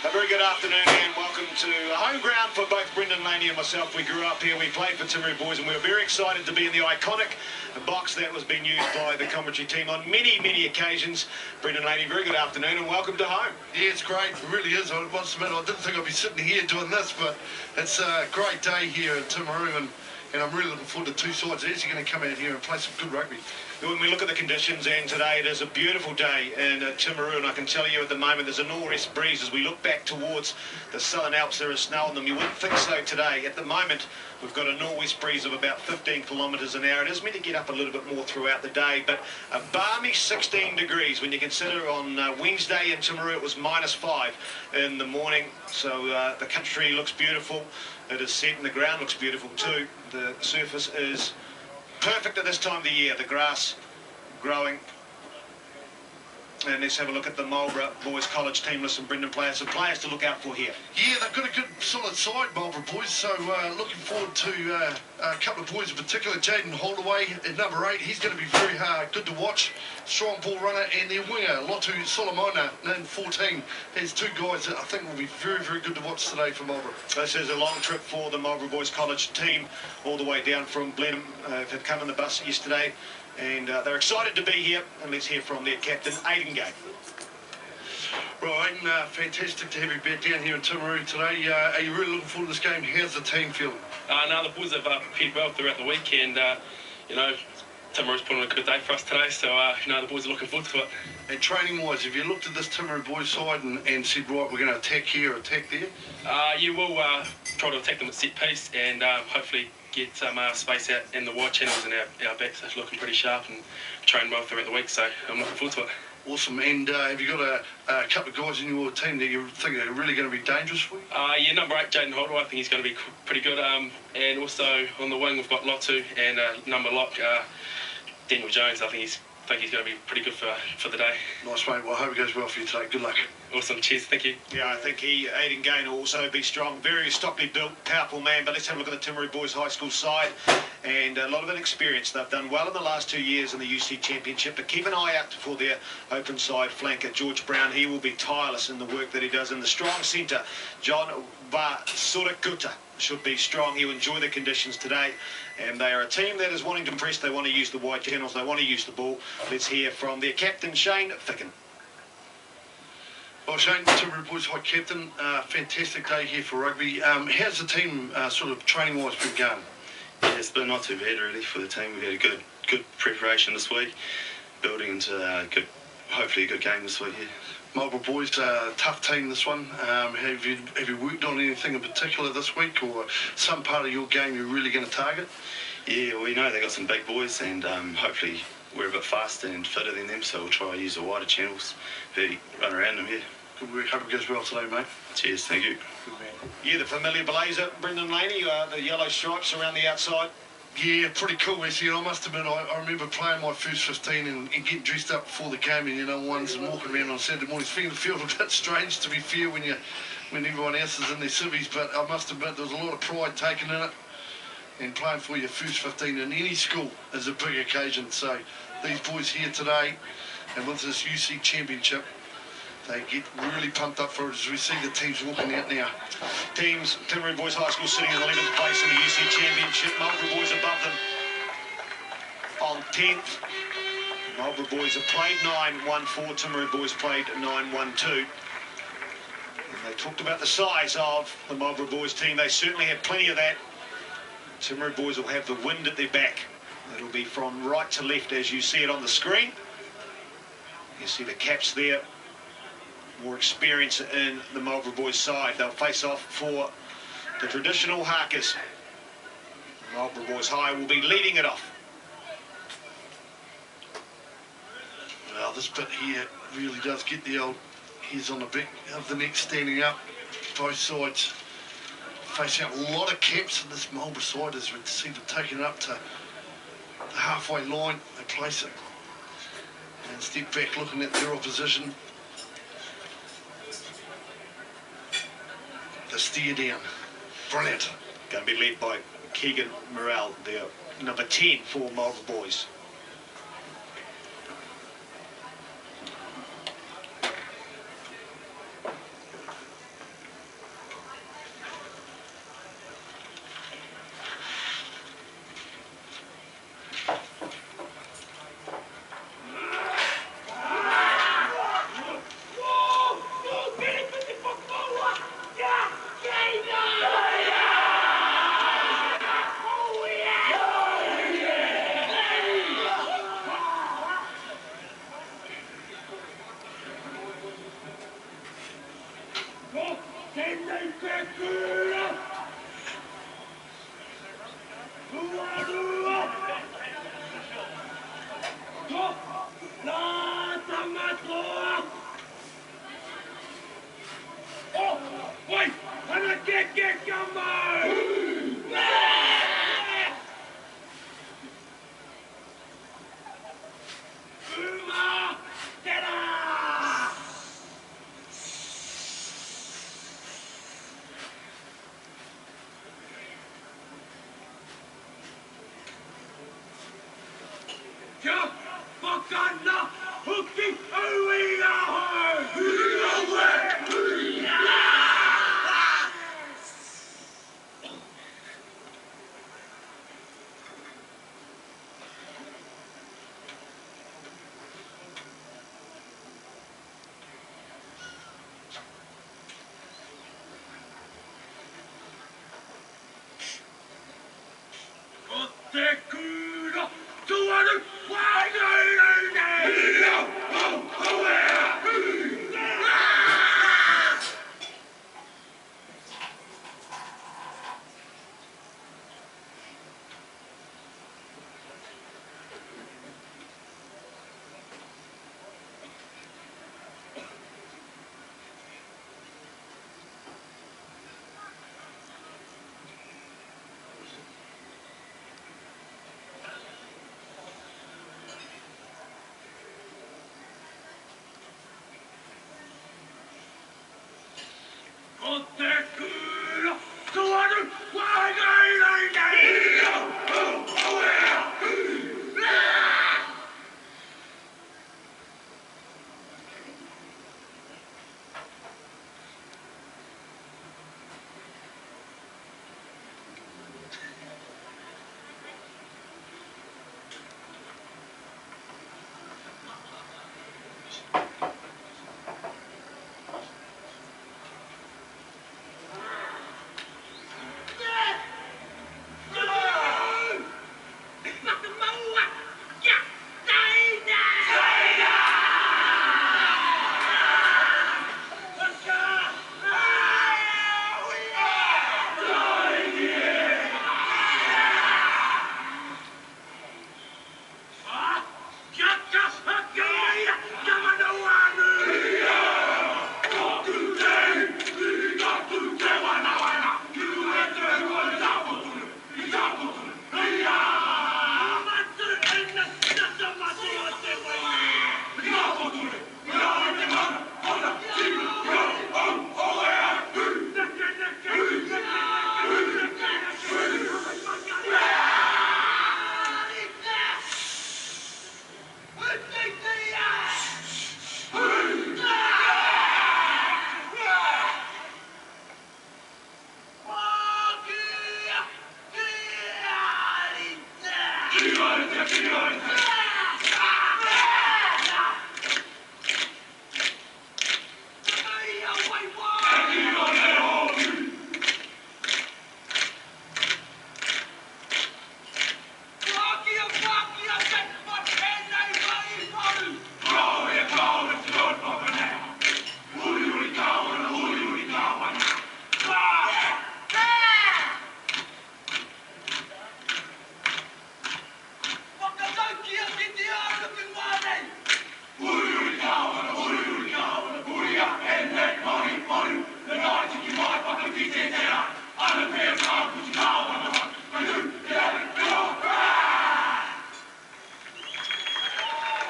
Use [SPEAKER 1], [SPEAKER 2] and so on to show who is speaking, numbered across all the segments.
[SPEAKER 1] A very good afternoon and welcome to home ground for both Brendan Laney and myself. We grew up here, we played for Timaru Boys, and we were very excited to be in the iconic box that was being used by the commentary team on many occasions. Brendan Laney, very good afternoon and welcome to home.
[SPEAKER 2] Yeah, it's great. It really is. I must admit, I didn't think I'd be sitting here doing this, but it's a great day here at Timaru, and I'm really looking forward to two sides that are actually going to come out here and play some good rugby.
[SPEAKER 1] When we look at the conditions, and today it is a beautiful day in Timaru, and I can tell you at the moment there's a nor'west breeze. As we look back towards the Southern Alps, there is snow on them. You wouldn't think so today. At the moment, we've got a nor'west breeze of about 15 kilometres an hour. It is meant to get up a little bit more throughout the day, but a balmy 16 degrees. When you consider on Wednesday in Timaru it was -5 in the morning, so the country looks beautiful. It is set and the ground looks beautiful too. The surface is perfect at this time of the year, the grass growing. And let's have a look at the Marlborough Boys College team list and Brendan players. Some players to look out for here.
[SPEAKER 2] Yeah, they've got a good solid side, Marlborough Boys, so looking forward to a couple of boys in particular. Jaden Holdaway at number 8, he's going to be very good to watch. Strong ball runner, and their winger, Lotu Solomona, in 14. There's two guys that I think will be very good to watch today for Marlborough.
[SPEAKER 1] This is a long trip for the Marlborough Boys College team, all the way down from Blenheim. They've come in the bus yesterday, and they're excited to be here. And let's hear from their captain, Aidan Gay.
[SPEAKER 2] Right, Aidan, fantastic to have you back down here in Timaru today. Are you really looking forward to this game? How's the team feeling?
[SPEAKER 3] No, the boys have prepared well throughout the week, and you know, Timaru's put on a good day for us today, so you know, the boys are looking forward to it.
[SPEAKER 2] And training-wise, have you looked at this Timaru boys side and said, right, we're going to attack here, attack there?
[SPEAKER 3] You will try to attack them at set piece and hopefully get some space out in the wide channels, and our backs are looking pretty sharp and trained well throughout the week, so I'm looking forward to it.
[SPEAKER 2] Awesome. And have you got a couple of guys in your team that you think are really going to be dangerous for you?
[SPEAKER 3] Yeah, number 8, Jaden Holdaway, I think he's going to be pretty good. And also on the wing we've got Lotu, and number lock, Daniel Jones. I think he's going to be pretty good for the day.
[SPEAKER 2] Nice, mate. Well, I hope it goes well for you today. Good luck.
[SPEAKER 3] Awesome. Cheers. Thank you.
[SPEAKER 1] Yeah, I think Aidan Gay will also be strong. Very stockily built, powerful man. But let's have a look at the Timaru Boys High School side. And a lot of inexperience. They've done well in the last 2 years in the UC Championship. But keep an eye out for their open side flanker, George Brown. He will be tireless in the work that he does. In the strong centre, John Vasurakuta should be strong. He'll enjoy the conditions today. And they are a team that is wanting to impress. They want to use the wide channels. They want to use the ball. Let's hear from their captain, Shane Ficken.
[SPEAKER 2] Well, Shane, Timaru Boys High Captain, fantastic day here for rugby. How's the team sort of training-wise been going?
[SPEAKER 4] Yeah, it's been not too bad really for the team. We've had a good preparation this week, building into hopefully a good game this week here.
[SPEAKER 2] Marlborough Boys, tough team this one. Have you worked on anything in particular this week, or some part of your game you're really going to target?
[SPEAKER 4] Yeah, we know they got some big boys, and hopefully we're a bit faster and fitter than them, so we'll try to use the wider channels, run around them here.
[SPEAKER 2] Good work. Hope it goes well today, mate.
[SPEAKER 4] Cheers, thank you.
[SPEAKER 2] Good man.
[SPEAKER 1] Yeah, the familiar blazer, Brendan Laney, the yellow stripes around the outside.
[SPEAKER 2] Yeah, pretty cool actually. I must admit, I remember playing my first 15 and getting dressed up before the game, and you know, ones and walking around on Saturday mornings, feeling a bit strange to be fair when everyone else is in their civvies. But I must admit, there was a lot of pride taken in it, and playing for your first 15 in any school is a big occasion. So these boys here today, and with this UC Championship, they get really pumped up for it as we see the teams walking out now.
[SPEAKER 1] Teams, Timaru Boys High School sitting in 11th place in the UC Championship. Marlborough Boys above them on 10th. Marlborough Boys have played 9-1-4. Timaru Boys played 9-1-2. And they talked about the size of the Marlborough Boys team. They certainly have plenty of that. Timaru Boys will have the wind at their back. It'll be from right to left as you see it on the screen. You see the caps there. More experience in the Marlborough Boys side. They'll face off for the traditional Harkers. Marlborough Boys High will be leading it off.
[SPEAKER 2] Well, this bit here really does get the old hairs on the back of the neck standing up. Both sides facing out a lot of caps in this Marlborough side as we see them taking it up to the halfway line. They place it and step back looking at their opposition. The steer down. Brilliant.
[SPEAKER 1] Going to be led by Keegan Morrell, their number 10 for Marlborough Boys.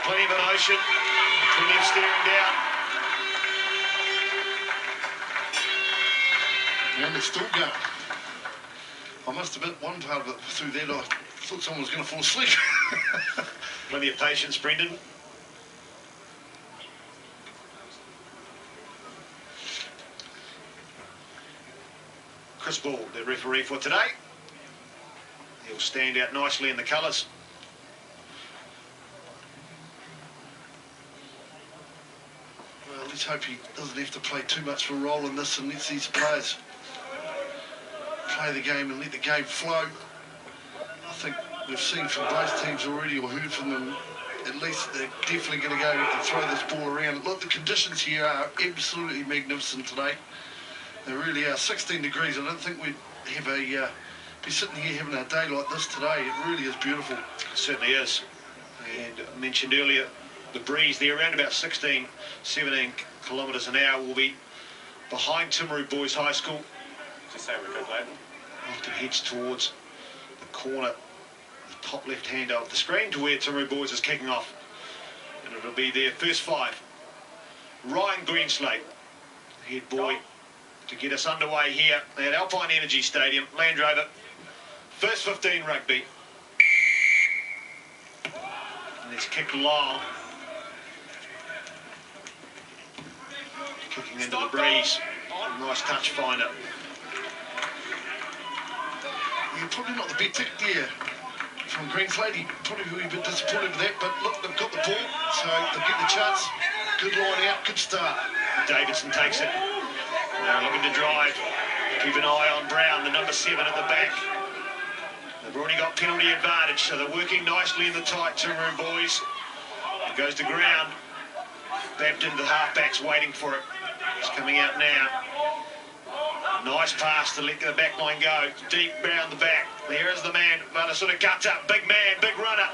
[SPEAKER 1] Plenty of emotion, plenty of staring down.
[SPEAKER 2] And it's still going. I must admit, one part of it through that, I thought someone was going to fall asleep.
[SPEAKER 1] Plenty of patience, Brendan. Chris Ball, the referee for today. He'll stand out nicely in the colours.
[SPEAKER 2] Well, let's hope he doesn't have to play too much of a role in this and lets these players play the game and let the game flow. I think we've seen from both teams already, or heard from them, at least they're definitely going to go and throw this ball around. Look, the conditions here are absolutely magnificent today. They really are. 16 degrees. I don't think we'd have a be sitting here having a day like this today. It really is beautiful.
[SPEAKER 1] It certainly is. And I mentioned earlier, the breeze there around about 16, 17 kilometres an hour will be behind Timaru Boys High School.
[SPEAKER 5] Just say we're good, Leighton.
[SPEAKER 1] Often heads towards the corner, the top left hand of the screen to where Timaru Boys is kicking off. And it'll be their first 5. Ryan Greenslade, head boy, to get us underway here at Alpine Energy Stadium, Land Rover. First 15 rugby. And it's kicked long. Kicking into the breeze. Nice touch finder.
[SPEAKER 2] Yeah, probably not the big tick there from Greenslade. He probably will be a bit disappointed with that, but look, they've got the ball, so they'll get the chance. Good line out, good start.
[SPEAKER 1] Davidson takes it. Now looking to drive. Keep an eye on Brown, the number 7 at the back. They've already got penalty advantage, so they're working nicely in the tight Timaru Boys. It goes to ground. Bampton, the halfback's waiting for it. It's coming out now. Nice pass to let the back line go. Deep round the back. There is the man. Runner sort of cuts up. Big man, big runner.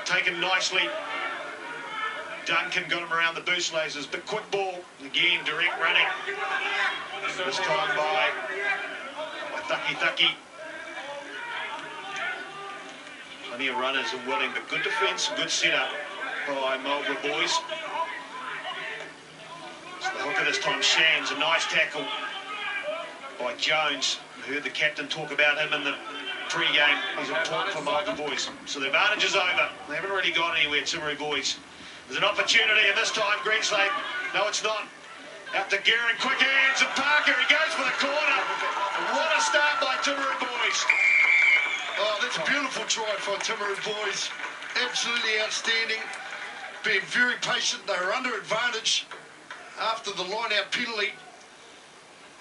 [SPEAKER 1] Taken nicely. Duncan got him around the boost lasers. But quick ball. Again, direct running. This time by Thucky. Plenty of runners are willing, but good defence, good setup by Marlborough Boys. It's the hooker this time, Shams. A nice tackle by Jones. We heard the captain talk about him in the pre-game. He's important for Marlborough Boys. So the advantage is over. They haven't really gone anywhere, Timaru Boys. There's an opportunity, and this time Greenslade. No, it's not. Out to Guerin, quick hands, and Parker. He goes for the corner. What a start by Timaru Boys.
[SPEAKER 2] Oh, that's a beautiful try for Timaru Boys. Absolutely outstanding. Being very patient. They were under advantage after the line-out penalty.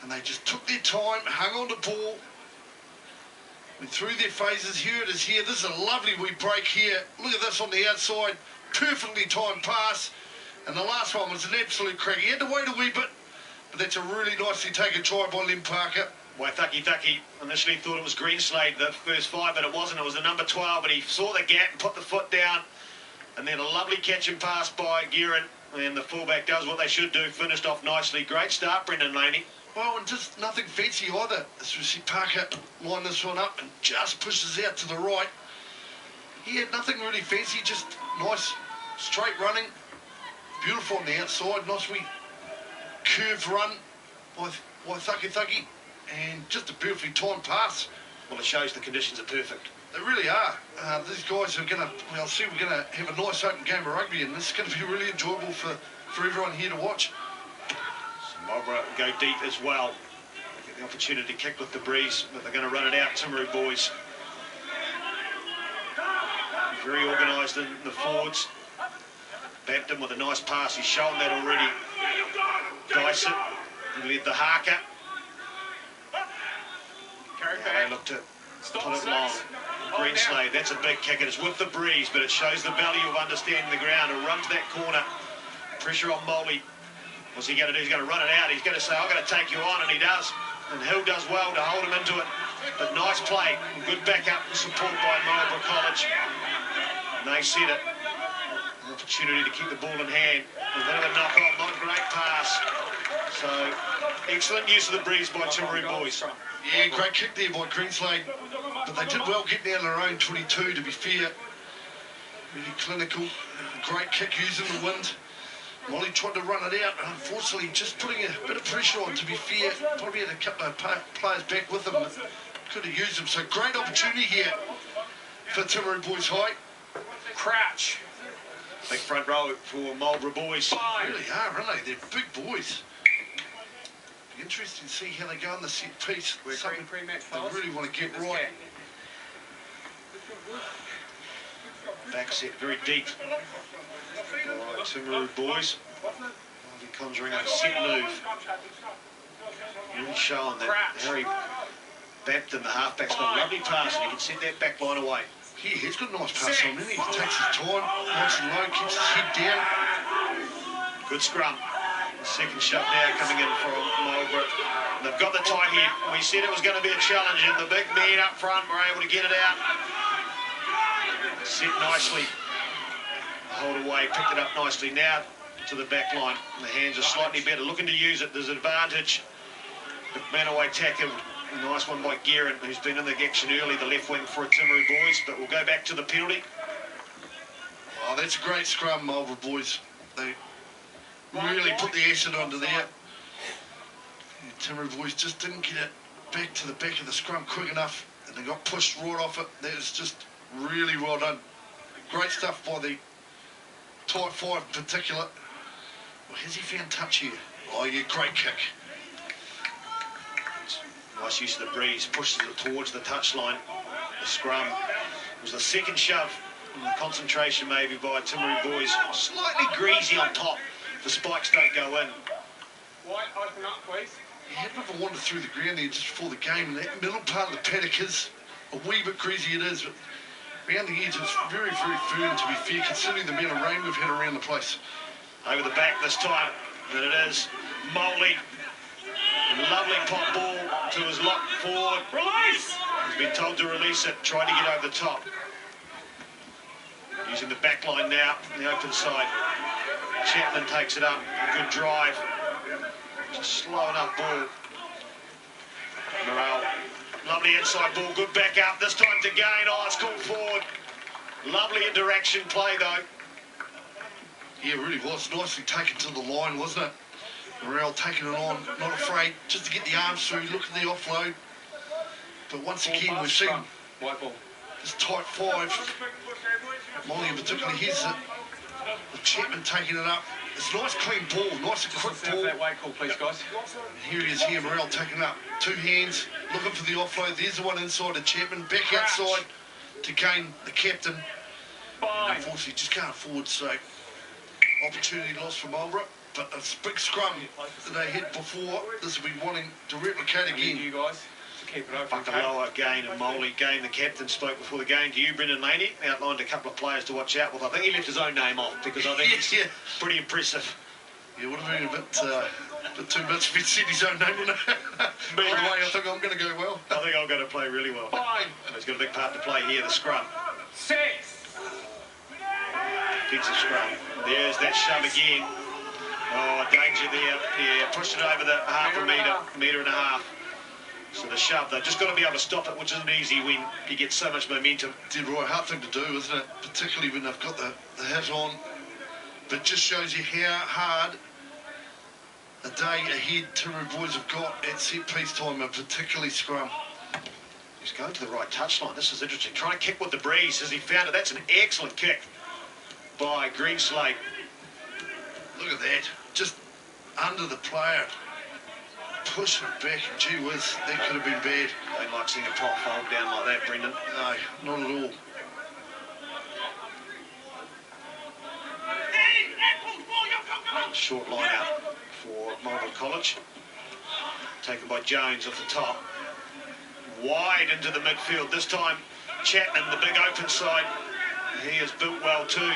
[SPEAKER 2] And they just took their time, hung on to ball, went through their phases. Here it is here. This is a lovely wee break here. Look at this on the outside. Perfectly timed pass. And the last one was an absolute crack. He had to wait a wee bit, but that's a really nicely taken try by Lim Parker.
[SPEAKER 1] Thucky initially thought it was Greenslade, the first 5, but it wasn't. It was the number 12, but he saw the gap and put the foot down. And then a lovely catch and pass by Guerin. And the fullback does what they should do, finished off nicely. Great start, Brendan Laney.
[SPEAKER 2] Well, and just nothing fancy either. As we see Parker line this one up and just pushes out to the right. He had nothing really fancy, just nice straight running. Beautiful on the outside, nice wee curved run by Thucky. And just a beautifully timed pass.
[SPEAKER 1] Well, it shows the conditions are perfect.
[SPEAKER 2] They really are. These guys are going to, we're going to have a nice open game of rugby, and this is going to be really enjoyable for everyone here to watch.
[SPEAKER 1] So Marlborough go deep as well. They get the opportunity to kick with the breeze, but they're going to run it out, Timaru Boys. Very organised in the forwards. Bampton with a nice pass. He's shown that already. Dyson led the Harker. They look to put it long. Greenslade, that's a big kick. It is with the breeze, but it shows the value of understanding the ground. He'll run to that corner. Pressure on Molly. What's he going to do? He's going to run it out. He's going to say, I'm going to take you on, and he does. And Hill does well to hold him into it. But nice play. Good backup and support by Marlborough College. And they set it. An opportunity to keep the ball in hand. A bit of a knock on, not a great pass. So, excellent use of the breeze by Timaru Boys.
[SPEAKER 2] Yeah, great kick there by Greenslade. But they did well getting out of their own 22, to be fair. Really clinical. Great kick using the wind. Molly tried to run it out, and unfortunately just putting a bit of pressure on, to be fair. Probably had a couple of players back with them that could have used them. So great opportunity here for Timaru Boys High.
[SPEAKER 5] Crouch.
[SPEAKER 1] Big front row for Marlborough Boys.
[SPEAKER 2] They really are, aren't they? They're big boys. Be interesting to see how they go on the set piece. Something they really want to get right.
[SPEAKER 1] Back set very deep. All right, Timaru Boys. They're conjuring up a set move. Really showing that Harry Bampton, the halfback's got a lovely pass, and he can send that back line away.
[SPEAKER 2] Yeah, he's got a nice pass on him. He takes his time, nice and low, keeps his head down.
[SPEAKER 1] Good scrum. The second shot now coming in from Marlborough. They've got the tight head. We said it was going to be a challenge, and the big men up front were able to get it out. Set nicely. Hold away, picked it up nicely. Now to the back line. The hands are slightly better, looking to use it. There's an advantage. The Manaway tackle. A nice one by Guerin, who's been in the action early, the left wing for a Timaru boys, but we'll go back to the penalty.
[SPEAKER 2] Oh, that's a great scrum, Marlborough boys. They really put the acid onto there. The Timaru boys just didn't get it back to the back of the scrum quick enough, and they got pushed right off it. That was just really well done. Great stuff by the tight five in particular. Well, has he found touch here? Oh, yeah, great kick.
[SPEAKER 1] Nice use of the breeze, pushes it towards the touchline. The scrum was the second shove. And the concentration maybe by Timaru boys. Slightly greasy on top. The spikes don't go in.
[SPEAKER 5] White, open up, please.
[SPEAKER 2] He had a bit of a wander through the ground there just before the game, and that middle part of the paddock is a wee bit greasy it is, but around the edge it's very, very firm, to be fair, considering the amount of rain we've had around the place.
[SPEAKER 1] Over the back this time, and it is Moley. Lovely pop ball to his lock forward.
[SPEAKER 5] Release!
[SPEAKER 1] He's been told to release it, trying to get over the top. Using the back line now, the open side. Chapman takes it up, a good drive. Just slow enough ball. Morale, lovely inside ball, good back up, this time to gain. Oh, it's called forward. Lovely interaction play though.
[SPEAKER 2] Yeah, it really was. Nicely taken to the line, wasn't it? Morale taking it on, not afraid, just to get the arms through, look at the offload. But once again, we've seen
[SPEAKER 5] White ball.
[SPEAKER 2] this tight five. Molly in particular, here's it. The Chapman taking it up. It's a nice clean ball, nice and quick ball.
[SPEAKER 5] That white call, please, guys.
[SPEAKER 2] Here he is here, Morel taking it up. Two hands, looking for the offload. There's the one inside the Chapman, back outside to gain the captain.
[SPEAKER 5] Fine.
[SPEAKER 2] Unfortunately, just can't afford, so opportunity lost for Marlborough. But it's a big scrum that they had before. This will be wanting to replicate
[SPEAKER 5] I need
[SPEAKER 2] again.
[SPEAKER 5] you guys to keep it open.
[SPEAKER 1] Fuck a lower gain and Moley gain. The captain spoke before the game to you, Brendan Laney. Outlined a couple of players to watch out with. I think he left his own name off because I think it's
[SPEAKER 2] Yeah.
[SPEAKER 1] pretty impressive.
[SPEAKER 2] Yeah, would have been a bit too much if he'd said his own name, wouldn't it? By the way, I think I'm going to go well.
[SPEAKER 1] I think I'm going to play really well.
[SPEAKER 5] Fine.
[SPEAKER 1] He's got a big part to play here, the scrum.
[SPEAKER 5] 6.
[SPEAKER 1] Defensive scrum. There's that shove again. Oh, danger there. Yeah, pushed it over the half a metre and a half. So the shove, they've just got to be able to stop it, which isn't easy when you get so much momentum.
[SPEAKER 2] Did right, hard thing to do, isn't it? Particularly when they've got the hat on. But just shows you how hard a day ahead Timaru boys have got at set piece time, and particularly scrum.
[SPEAKER 1] He's going to the right touchline. This is interesting. Trying to kick with the breeze as he found it. That's an excellent kick by Greenslade.
[SPEAKER 2] Look at that, just under the player, pushing it back. Gee whiz, that could have been bad.
[SPEAKER 1] Don't like seeing a prop fold down like that, Brendan.
[SPEAKER 2] No, not at all.
[SPEAKER 1] Short line out for Marlborough College. Taken by Jones off the top. Wide into the midfield. This time, Chapman, the big open side. He is built well too.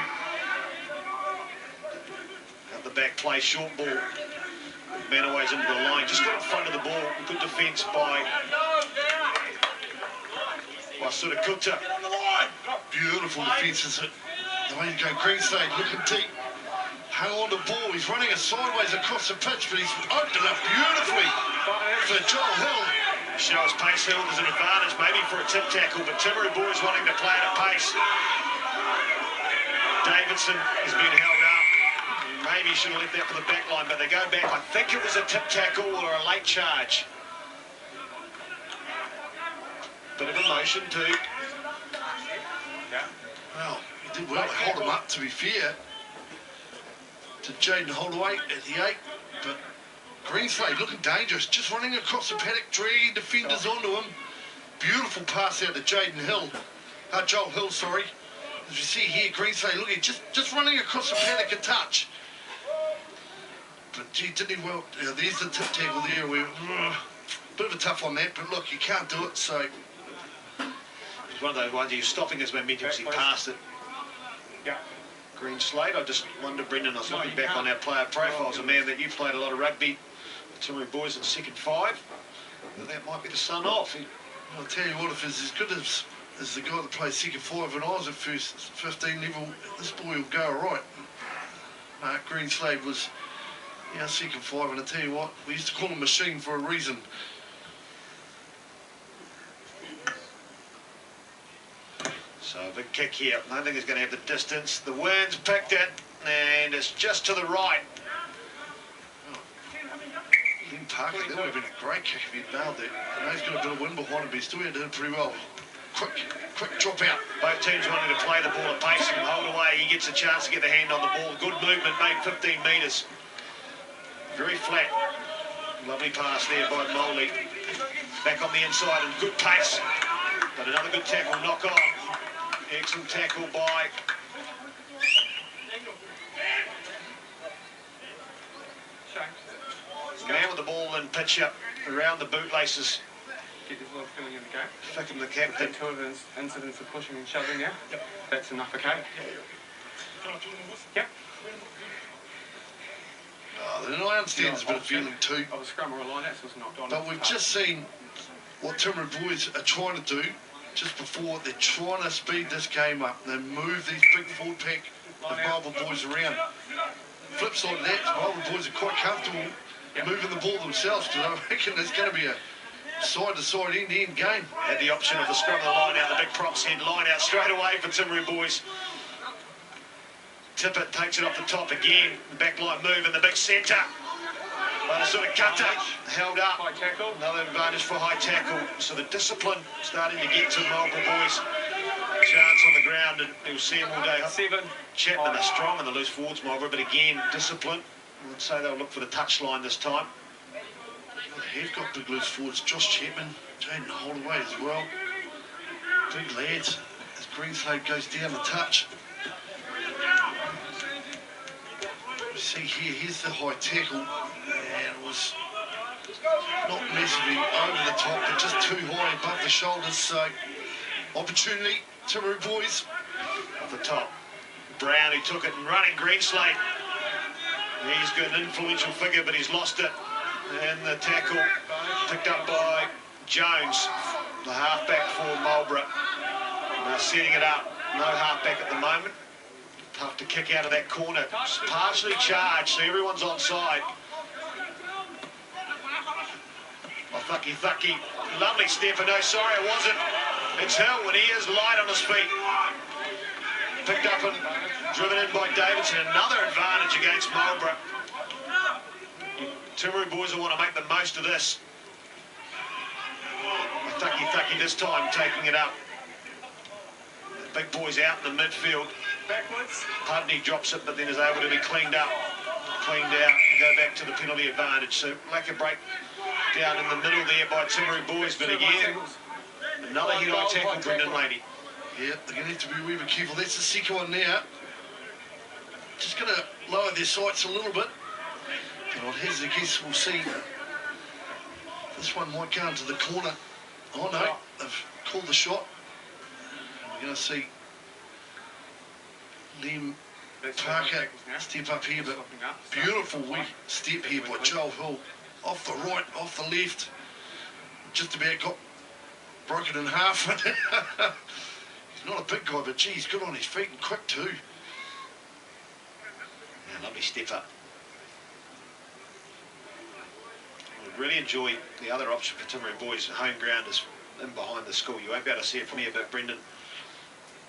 [SPEAKER 1] At the back play, short ball. Manaway's into the line. Just got in front of the ball. Good defence by sort of Kuta.
[SPEAKER 2] Beautiful defence, is it? The way you go, Greenslade looking deep. Hang on the ball. He's running it sideways across the pitch, but he's opened it up beautifully for Joel Hill.
[SPEAKER 1] Shows pace Hill. There's an advantage maybe for a tip tackle, but Timaru boys wanting to play at a pace. Davidson has been held up. Maybe he should have left that for the back line, but they go back. I think it was a tip tackle or a late charge. Bit of emotion too.
[SPEAKER 5] Yeah.
[SPEAKER 2] Well, he did well to hold him up, to be fair, to Jaden Holdaway at the 8, but Greenslade looking dangerous, just running across the paddock, 3 defenders onto him. Beautiful pass out to Jaden Hill, Joel Hill, sorry. As you see here, Greenslade looking, just running across the paddock a touch. But gee, didn't he well, there's the tip tackle there, bit of a tough on that, but look, you can't do it, so.
[SPEAKER 1] It's one of those ones you're stopping his momentum because he passed it.
[SPEAKER 5] Yeah.
[SPEAKER 1] Green Slate. I just wonder, Brendan, I was looking back on our player profiles, a man that you played a lot of rugby, the Timaru Boys at second 5. That might be the son off.
[SPEAKER 2] I'll tell you what, if he's as good as the guy that played second 5 when I was at first 15 level, this boy will go all right. Mark Greenslade was our second 5, and I tell you what, we used to call him Machine for a reason.
[SPEAKER 1] So a big kick here. I don't think he's going to have the distance. The Wern's picked it, and it's just to the right.
[SPEAKER 2] Lynn Parker, that would have been a great kick if he'd nailed it. I know he's got a bit of wind behind him, but he still did it pretty well. Quick drop out.
[SPEAKER 1] Both teams wanting to play the ball at pace and hold away. He gets a chance to get the hand on the ball. Good movement, made 15 metres. Very flat. Lovely pass there by Moley. Back on the inside and good pace. But another good tackle, knock on. Excellent tackle by man with the ball and pitch up around the bootlaces.
[SPEAKER 5] Get this little feeling in the game.
[SPEAKER 1] Fickham, the captain.
[SPEAKER 5] 2 of his incidents of pushing and shoving now. Yep. That's enough, okay? Yep.
[SPEAKER 2] And I understand there's a bit of feeling too.
[SPEAKER 5] I was scrum or a line, that's what's knocked on.
[SPEAKER 2] But we've just seen what Timaru Boys are trying to do just before. They're trying to speed this game up. They move these big forward pack of Marlborough Boys around. Flip side of that, Marlborough Boys are quite comfortable moving the ball themselves, because I reckon there's going to be a side-to-side, end-to-end game.
[SPEAKER 1] Had the option of the scrum of the line out, the big props head line out straight away for Timaru Boys. Tippett takes it off the top again. The back line move in the big centre. But a sort of cutter held up.
[SPEAKER 5] High tackle.
[SPEAKER 1] Another advantage for high tackle. So the discipline starting to get to Marlborough Boys. Chance on the ground, and you'll see him all day.
[SPEAKER 5] 7.
[SPEAKER 1] Chapman are strong in the loose forwards, Marlborough, but again, discipline. I would say they'll look for the touchline this time.
[SPEAKER 2] They've got big loose forwards. Josh Chapman, Jaden Holdaway as well. Big lads as Greenslade goes down the touch. You see here, here's the high tackle, and it was not massively over the top, but just too high above the shoulders. So opportunity, Timaru Boys.
[SPEAKER 1] Off the top, Brown, he took it and running, Greenslade. He's got an influential figure, but he's lost it. And the tackle picked up by Jones, the halfback for Marlborough. Now setting it up, no halfback at the moment. Tough to kick out of that corner. It's partially charged, so everyone's onside. Thucky. Lovely step, and no, sorry, it wasn't. It's Hill, and he is light on his feet. Picked up and driven in by Davidson. Another advantage against Marlborough. Timaru Boys will want to make the most of this. Thucky this time taking it up. The big boy's out in the midfield.
[SPEAKER 5] Backwards.
[SPEAKER 1] Pudney drops it, but then is able to be cleaned out, and go back to the penalty advantage. So lack of break down in the middle there by Timaru Boys, but again, another high tackle, Brendan Lady.
[SPEAKER 2] Yeah, they're going to have to be a wee bit careful. That's the second one now. Just going to lower their sights a little bit. And I'd hazard a guess we'll see. This one might go into the corner. Oh no, they've called the shot. We're going to see Liam Parker step up here, but beautiful wee step here by Joel Hill. Off the right, off the left. Just about got broken in half. He's not a big guy, but gee, he's good on his feet and quick too.
[SPEAKER 1] Yeah, lovely step up. I really enjoy the other option for Timaru Boys. Home ground is in behind the school. You won't be able to see it from here, but Brendan,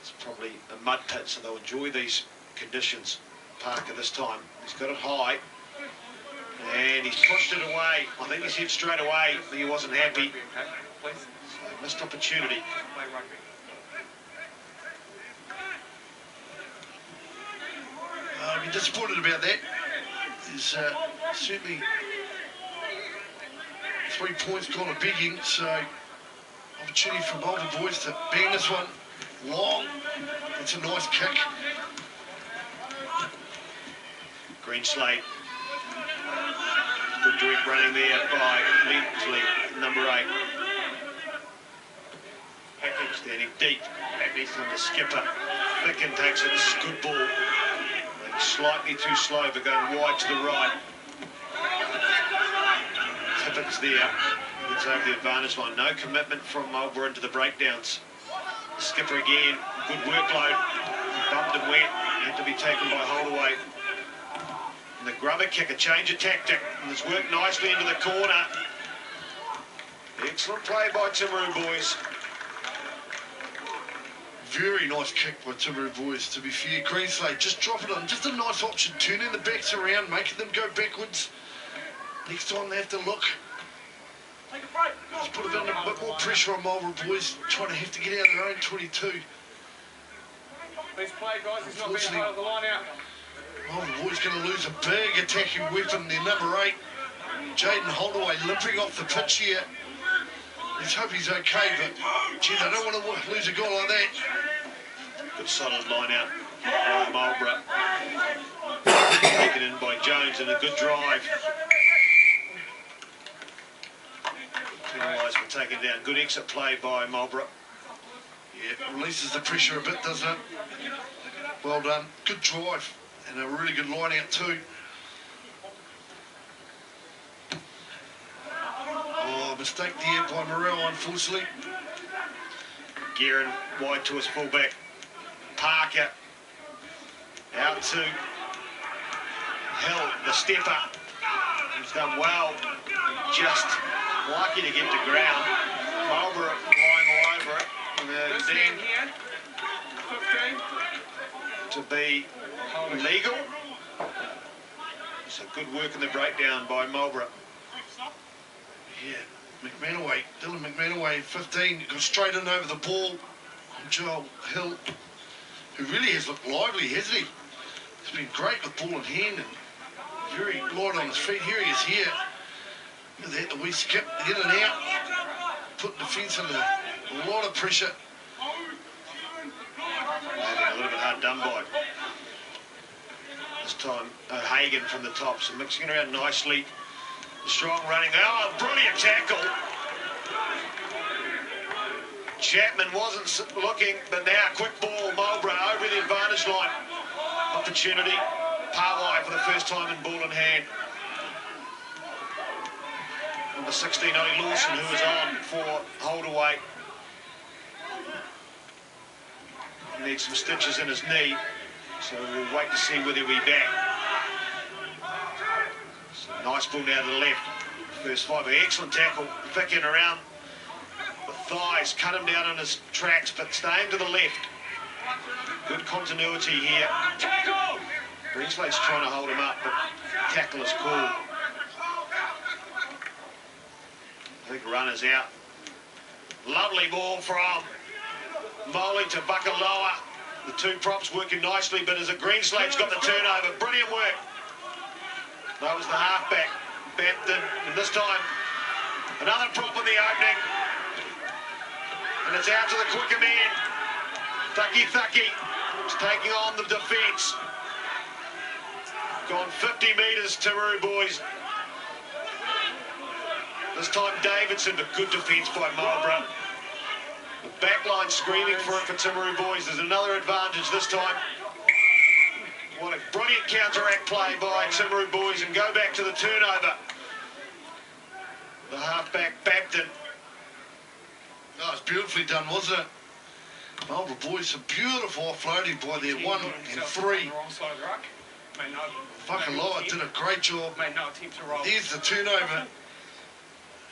[SPEAKER 1] it's probably a mud pit, so they'll enjoy these conditions. Parker this time, he's got it high, and he's pushed it away. I think he said straight away that he wasn't happy. So missed opportunity.
[SPEAKER 2] I'll be disappointed about that. There's certainly 3 points kind of begging, so opportunity for Marlborough Boys to bang this one long. It's a nice kick.
[SPEAKER 1] Greenslade. Good direct running there by Lindsley, number 8. Standing deep. From the skipper. Thicken takes it. This is good ball. Slightly too slow, but going wide to the right. Tippins there. Gets over the advantage line. No commitment from Marlborough into the breakdowns. Skipper again. Good workload. Bumped and went. Had to be taken by Holdaway. And the grubber kick, a change of tactic. And it's worked nicely into the corner. Excellent play by Timaru boys.
[SPEAKER 2] Very nice kick by Timaru boys, to be fair. Greenslade, just drop it on. Just a nice option. Turning the backs around, making them go backwards. Next time they have to look. Just put a bit more pressure on Marlborough boys, trying to have to get out of their own 22.
[SPEAKER 5] Let's play, guys. He's not being part of the line out.
[SPEAKER 2] Marlborough boys going to lose a big attacking weapon. Their number 8, Jaden Holdaway, limping off the pitch here. Let's hope he's okay, but gee, they don't want to lose a goal like that.
[SPEAKER 1] Good solid line out by Marlborough. Taken in by Jones and a good drive. Penalised for taking down. Good exit play by Marlborough.
[SPEAKER 2] Yeah, releases the pressure a bit, doesn't it? Well done. Good drive and a really good line out too. Oh, mistake there by Morel, unfortunately.
[SPEAKER 1] Guerin wide to his fullback. Parker out to Hill, the stepper. He's done well. Just lucky to get to ground. Marlborough lying all over it. And
[SPEAKER 5] This
[SPEAKER 1] then
[SPEAKER 5] man here, 15.
[SPEAKER 1] to be legal. So good work in the breakdown by Marlborough.
[SPEAKER 2] Yeah, McManaway, Dylan McManaway, 15, got straight in over the ball. Joel Hill, who really has looked lively, hasn't he? He's been great with ball in hand and very light on his feet. Here he is here. Look at that, the wee skip, in and out. Put defence under a lot of pressure.
[SPEAKER 1] A little bit hard done by. This time, Hagan from the top, so mixing it around nicely. Strong running. Oh, brilliant tackle. Chapman wasn't looking, but now quick ball. Marlborough over the advantage line. Opportunity. Parwai for the first time in ball in hand. Number 16, Ollie Lawson, who is on for Holdaway. Needs some stitches in his knee, so we'll wait to see whether he'll be back. Nice ball now to the left. First five, excellent tackle. Thick in around the thighs. Cut him down on his tracks, but staying to the left. Good continuity here. Greenslade's trying to hold him up, but tackle is cool. Big runners out. Lovely ball from Molly to Bakaloa. The two props working nicely, but as a Greenslade's got the turnover. Brilliant work. That was the halfback, Bampton, and this time another prop in the opening. And it's out to the quicker man. Thucky is taking on the defence. Gone 50 metres, Timaru boys. This time Davidson, but good defence by Marlborough. The back line screaming for it for Timaru boys. There's another advantage this time. What a brilliant counteract play by Timaru boys, and go back to the turnover. The halfback Bampton.
[SPEAKER 2] Oh, it's beautifully done, wasn't it? Marlborough boys, some beautiful offloading by their 1 and 3. Fakaloa did a great job. There's the turnover.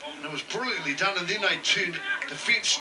[SPEAKER 2] And it was brilliantly done, and then they turned defence